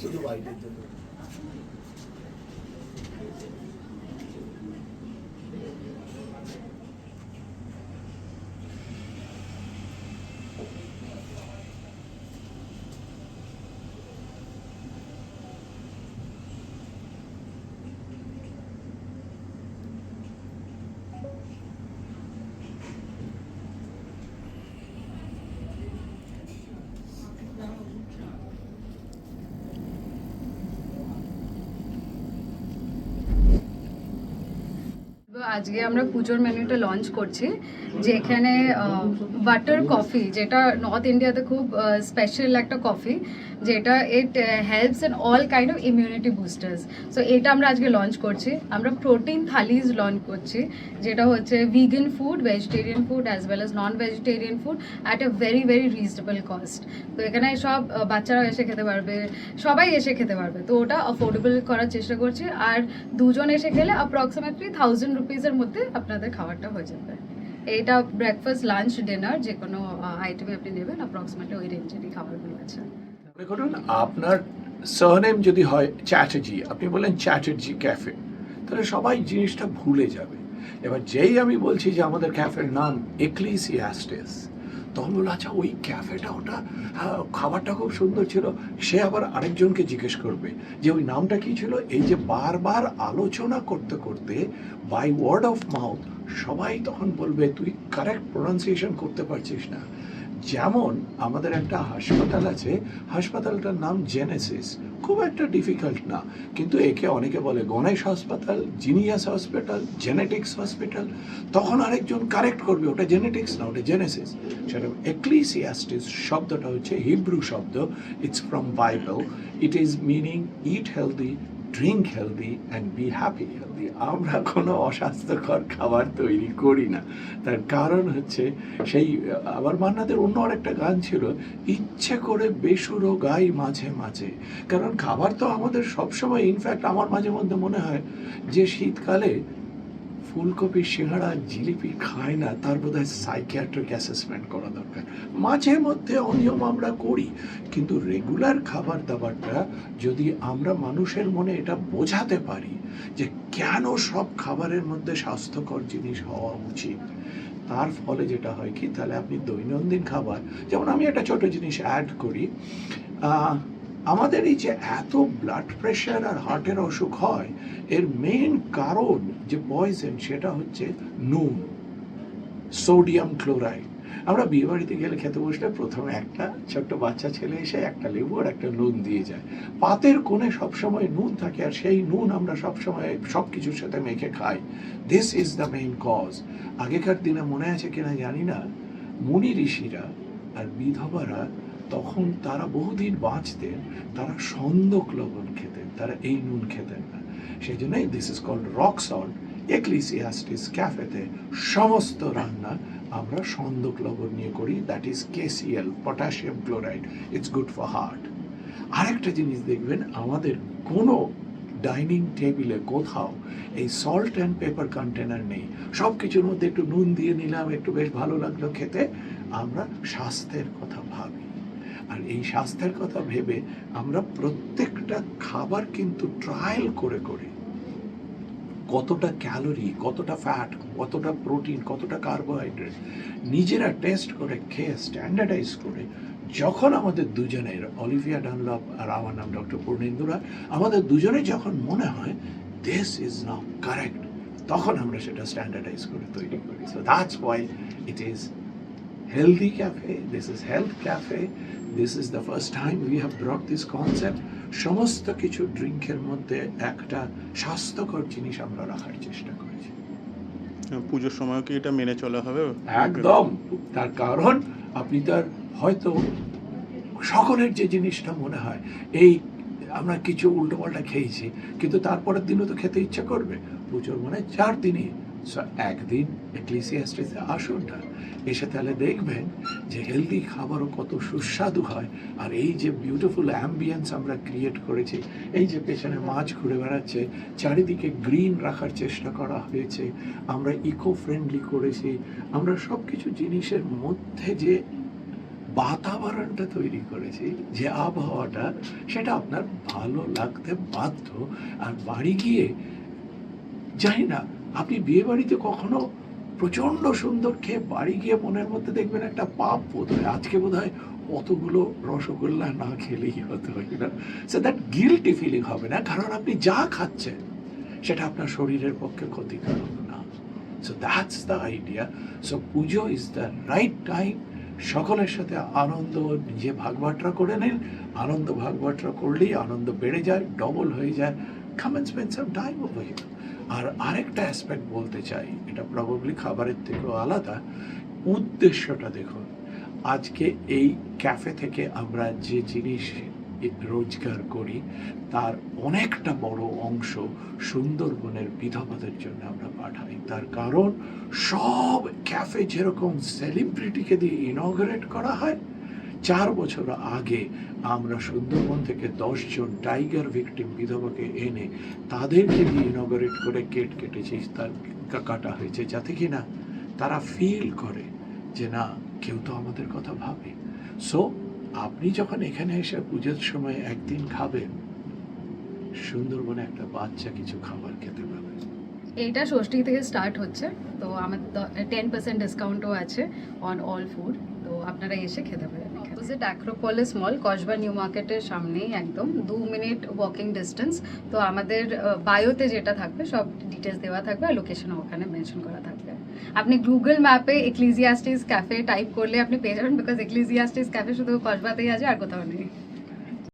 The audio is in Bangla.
শুধু বাইরের জন্য। আজকে আমরা পুজোর মেনুটা লঞ্চ করছি, যেখানে বাটার কফি, যেটা নর্থ ইন্ডিয়াতে খুব স্পেশাল একটা কফি, যেটা it helps in all kind of immunity boosters. So এটা আমরা আজকে লঞ্চ করছি। আমরা প্রোটিন থালিজ লঞ্চ করছি, যেটা হচ্ছে vegan food, vegetarian food as well as non vegetarian food at a very very reasonable cost. তো এখানে সব বাচ্চারা এসে খেতে পারবে, সবাই এসে খেতে পারবে। তো ওটা অ্যাফোর্ডেবল করার চেষ্টা করছি। আর দুজন এসে খেলে অ্যাপ্রক্সিমেটলি 1000 রুপিসের মধ্যে আপনাদের খাবারটা হয়ে যাবে। এইটা ব্রেকফাস্ট, লাঞ্চ, ডিনার যে কোনো আইটেমে আপনি নেবেন, অ্যাপ্রক্সিমেটলি ওই রেঞ্জেরই খাবারগুলো আছে। মনে করুন আপনার সারনেম যদি হয় চ্যাটার্জি, আপনি বলেন চ্যাটার্জি ক্যাফে, তাহলে সবাই জিনিসটা ভুলে যাবে। এবার যেই আমি বলছি যে আমাদের ক্যাফের নাম এক্লিসিয়াস্টিস, তখন বললো আচ্ছা ওই ক্যাফেটা, ওটা খাবারটা খুব সুন্দর ছিল, সে আবার আরেকজনকে জিজ্ঞেস করবে যে ওই নামটা কি ছিল। এই যে বারবার আলোচনা করতে করতে বাই ওয়ার্ড অফ মাউথ সবাই তখন বলবে তুই কারেক্ট প্রোনাউন্সিয়েশন করতে পারছিস না। যেমন আমাদের একটা হাসপাতাল আছে, হাসপাতালটার নাম জেনেসিস, খুব একটা ডিফিকাল্ট না, কিন্তু একে অনেকে বলে গণেশ হাসপাতাল, জিনিয়াস হসপিটাল, জেনেটিক্স হসপিটাল। তখন আরেকজন কারেক্ট করবে ওটা জেনেটিক্স না, ওটা জেনেসিস। সেটা এক্লিসিয়াস্টিস শব্দটা হচ্ছে হিব্রু শব্দ, it's from Bible. It is meaning it healthy, drink healthy and be happy healthy. আমরা কোনো অস্বাস্থ্যকর খাবার তৈরি করি না। তার কারণ হচ্ছে সেই আবার মান্নাদের অন্য আরেকটা গান ছিল, ইচ্ছে করে বেসুরো গাই মাঝে মাঝে। কারণ খাবার তো আমাদের সবসময়, ইনফ্যাক্ট আমার মাঝে মধ্যে মনে হয় যে শীতকালে ফুলকপি, সিঙ্গাড়া, জিলিপি খায় না, তার বোধহয় সাইকিয়াট্রিক অ্যাসেসমেন্ট করা দরকার। মাঝে মধ্যে অনিয়ম আমরা করি, কিন্তু রেগুলার খাবার দাবারটা যদি আমরা মানুষের মনে এটা বোঝাতে পারি যে কেন সব খাবারের মধ্যে স্বাস্থ্যকর জিনিস হওয়া উচিত, তার ফলে যেটা হয় কি, তাহলে আপনি দৈনন্দিন খাবার, যেমন আমি একটা ছোট জিনিস অ্যাড করি, আমাদের এই যে এত ব্লাড প্রেশার আর হার্টের অসুখ হয়, এর মেইন কারণ যে পয়জন, সেটা হচ্ছে নুন, সোডিয়াম ক্লোরাইড। আমরা বিয়ে বাড়িতে গেলে খেতে বসলে প্রথমে একটা ছোট্ট বাচ্চা ছেলে এসে একটা লেবু আর একটা নুন দিয়ে যায়। পাতের কোণে সবসময় নুন থাকে, আর সেই নুন আমরা সবসময় সব কিছুর সাথে মেখে খাই। This is the main cause. আগেকার দিনে মনে আছে কিনা জানি না, মুনি ঋষিরা আর বিধবারা তখন তারা বহুদিন বাঁচতেন, তারা সন্দক লবণ খেতেন, তারা এই নুন খেতেন না। সেই জন্যই this is called rock salt. Ecclesiastes ক্যাফেতে সমস্ত রান্না আমরা সন্দক লবণ নিয়ে করি, that is KCl, potassium chloride, it's good for heart. আরেকটা জিনিস দেখবেন, আমাদের কোনো ডাইনিং টেবিলে কোথাও এই সল্ট অ্যান্ড পেপার কন্টেনার নেই। সব কিছুর মধ্যে একটু নুন দিয়ে নিলাম, একটু বেশ ভালো লাগলো খেতে। আমরা স্বাস্থ্যের কথা ভাবি, আর এই স্বাস্থ্যের কথা ভেবে আমরা প্রত্যেকটা খাবার কিন্তু ট্রায়াল করে করে কতটা ক্যালোরি, কতটা ফ্যাট, কতটা প্রোটিন, কতটা কার্বোহাইড্রেট নিজেরা টেস্ট করে খেয়ে স্ট্যান্ডার্ডাইজ করে, যখন আমাদের দুজনের, অলিভিয়া ডানলপ আর আমার নাম ডক্টর পূর্ণেন্দুরা, আমাদের দুজনের যখন মনে হয় দিস ইজ নাও কারেক্ট, তখন আমরা সেটা স্ট্যান্ডার্ডাইজ করে তৈরি করি। So that's why it is healthy cafe, this is health cafe, this is the first time we have brought this concept. সমস্ত কিছু ড্রিঙ্কের মধ্যে একটা স্বাস্থ্যকর জিনিস আমরা রাখার চেষ্টা করেছি। পুজোর সময় কি এটা মেনে চলা হবে? একদম। তার কারণ আপনি তার হয়তো সকলের যে জিনিসটা মনে হয়, এই আমরা কিছু উল্টোপাল্টা খেয়েছি, কিন্তু তারপরের দিনও তো খেতে ইচ্ছা করবে। পুজোর মানে 4 দিনই, একদিন এক্লিসিয়াস্টিসে আসুন না, এসে তাহলে দেখবেন যে হেলদি খাবারও কত সুস্বাদু হয়। আর এই যে বিউটিফুল অ্যাম্বিয়েন্স আমরা ক্রিয়েট করেছি, এই যে পেছনে মাছ ঘুরে বেড়াচ্ছে, চারিদিকে গ্রিন রাখার চেষ্টা করা হয়েছে, আমরা ইকো ফ্রেন্ডলি করেছি, আমরা সব কিছু জিনিসের মধ্যে যে বাতাবরণটা তৈরি করেছি, যে আবহাওয়াটা সেটা আপনার ভালো লাগতে বাধ্য। আর বাড়ি গিয়ে জানি না, আপনি বিয়ে বাড়িতে কখনো প্রচন্ড সুন্দর খেয়ে বাড়ি গিয়ে মনের মধ্যে দেখবেন একটা পাপ বোধ হয়, আজকে বোধ হয় অতগুলো রসগোল্লা না খেলেই হতো, সো দ্যাট গিল্টি ফিলিং হবে না, কারণ আপনি যা খাচ্ছেন সেটা আপনার শরীরের পক্ষে ক্ষতিকারক না। So that's the idea. So Puja is the right time, সকলের সাথে আনন্দ নিজে ভাগবাটরা করে নিন, আনন্দ ভাগবাটরা করলেই আনন্দ বেড়ে যায়, ডবল হয়ে যায়। Come and spend some time over here. আর আরেকটা অ্যাসপেক্ট বলতে চাই, এটা প্রবাবলি খাবারের থেকেও আলাদা, উদ্দেশ্যটা দেখুন। আজকে এই ক্যাফে থেকে আমরা যে জিনিস রোজগার করি তার অনেকটা বড় অংশ সুন্দরবনের বিধবাদের জন্য আমরা পাঠাই। তার কারণ সব ক্যাফে যেরকম সেলিব্রিটিকে দিয়ে ইনগ্রেট করা হয়, 4 বছর আগে আমরা সুন্দরবন থেকে 10 জন টাইগার ভিকটিম বিধবাকে এনে তাদেরকে দিয়ে ইনগ্রেট করে কেট কেটেছি, তার কাটা হয়েছে, যাতে কি না তারা ফিল করে যে না, কেউ তো আমাদের কথা ভাবে। সো আপনি যখন এখানে এসে পুজোর সময় একদিন খাবেন, সুন্দরবনে একটা বাচ্চা কিছু খাবার খেতে পাবে। এইটা ষষ্ঠী থেকে স্টার্ট হচ্ছে, তো আমাদের 10% ডিসকাউন্টও আছে অন অল ফুড, তো আপনারা এসে খেতে পারেন। অপোজিট অ্যাক্রোপলিস মল, কসবা নিউ মার্কেটের সামনেই, একদম 2 মিনিট ওয়াকিং ডিস্টেন্স। তো আমাদের বায়োতে যেটা থাকবে সব ডিটেলস দেওয়া থাকবে, আর লোকেশনও ওখানে মেনশন করা থাকবে। আপনি গুগল ম্যাপে এক্লিজিয়াস্টিস ক্যাফে টাইপ করলে আপনি পেয়ে যাবেন, বিকজ এক্লিজিয়াস্টিস ক্যাফে শুধু কসবাতেই আছে, আর কোথাও নেই।